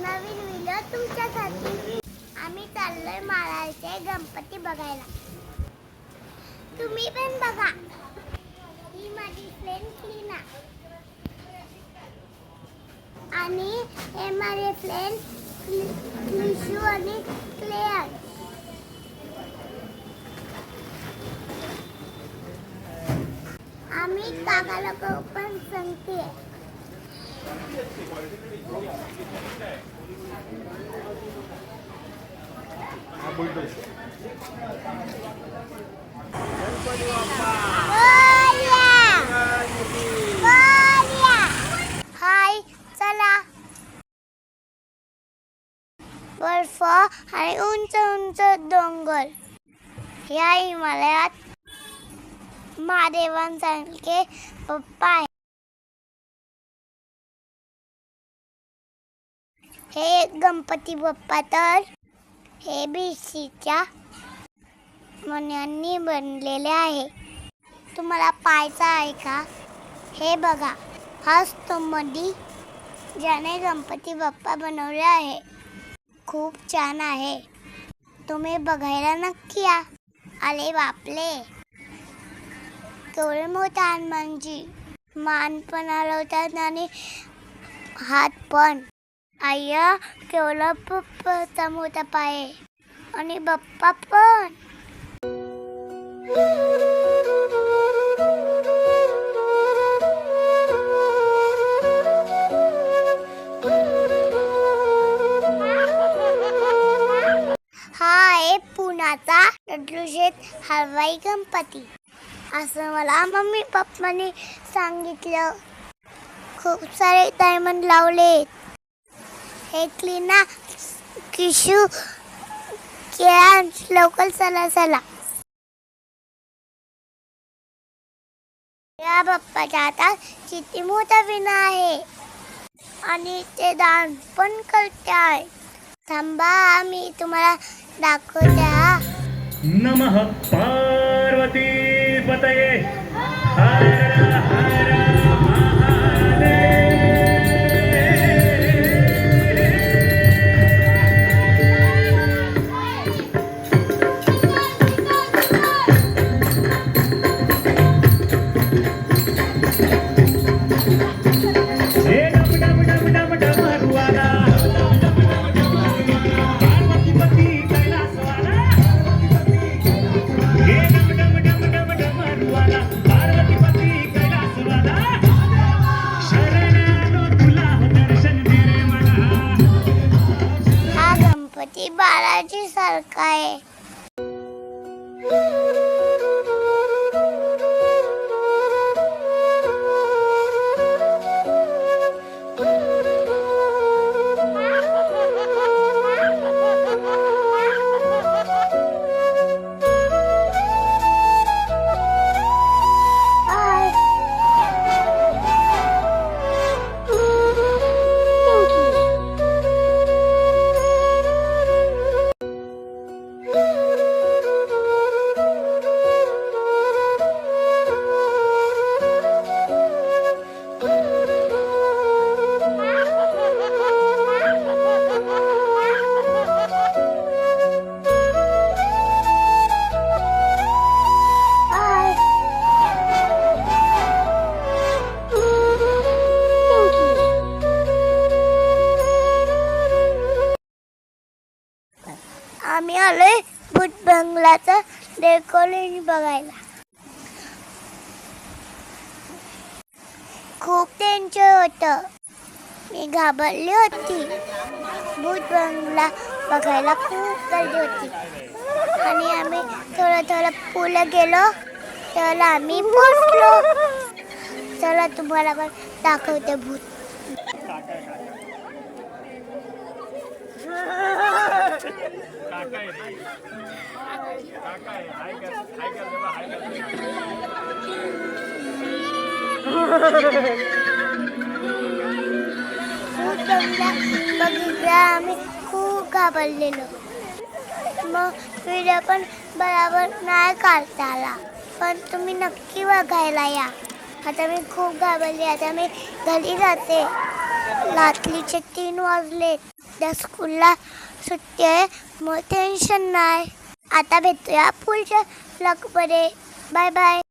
नवीन video तुमच्यासाठी. आम्ही चाललोय माळाचे गणपती बघायला. तुम्ही पण बघा. ही माझी फ्रेंड क्लीना आणि हे माझे फ्रेंड क्लिशू आणि क्लेअर. आम्ही काका लोक पण सांगते. हाय, चला. बर्फ आणि उंच उंच डोंगर. या हिमालयात महादेवांसारखे पप्पा आहे. हे गणपती बाप्पा तर हे बीसीच्या मण्यांनी बनलेले आहे. तुम्हाला पाहायचं आहे का? हे बघा, हा स्तंभमध्ये ज्याने गणपती बाप्पा बनवले आहे. खूप छान आहे. तुम्ही बघायला नक्की या. अरे बापले, केवढे मोठा हनुमानजी. मान पण हलवतात आणि हात पण. आय्या, केवढा पप्पाचा मोठा पाय आणि बाप्पा पण. हा आहे पुण्याचा दगडूशेठ हलवाई गणपती, असं मला मम्मी पप्पांनी सांगितलं. खूप सारे डायमंड लावलेत. हे क्लीना, किशू, केळा, लवकर चला चला. या बाप्पाच्या हातात किती मोठा विणा आहे आणि ते दान पण करते आहे. थांबा, मी तुम्हाला दाखवते. नमः पार्वती पतये हर हर बालाजी सारखा आहे. आम्ही आलोय भूत बंगलाचं डेकोरेशन बघायला. खूप टेन्शन होतं. मी घाबरली होती. भूत बंगला बघायला खूप गर्दी होती आणि आम्ही थोडं पुढे गेलो तर आम्ही पोचलो. चला तुम्हाला पण दाखवते भूत. बघितला आम्ही खूप घाबरलेलो. मग व्हिडिओ पण बरोबर नाही काढता आला. पण तुम्ही नक्की बघायला या. आता मी खूप घाबरली. आता मी घरी जाते. रात्रीचे 3 वाजलेत. त्या स्कूलला सुट्टी आहे, मग टेन्शन नाही. आता भेटूया पुढच्या ब्लॉगमध्ये. Bye bye.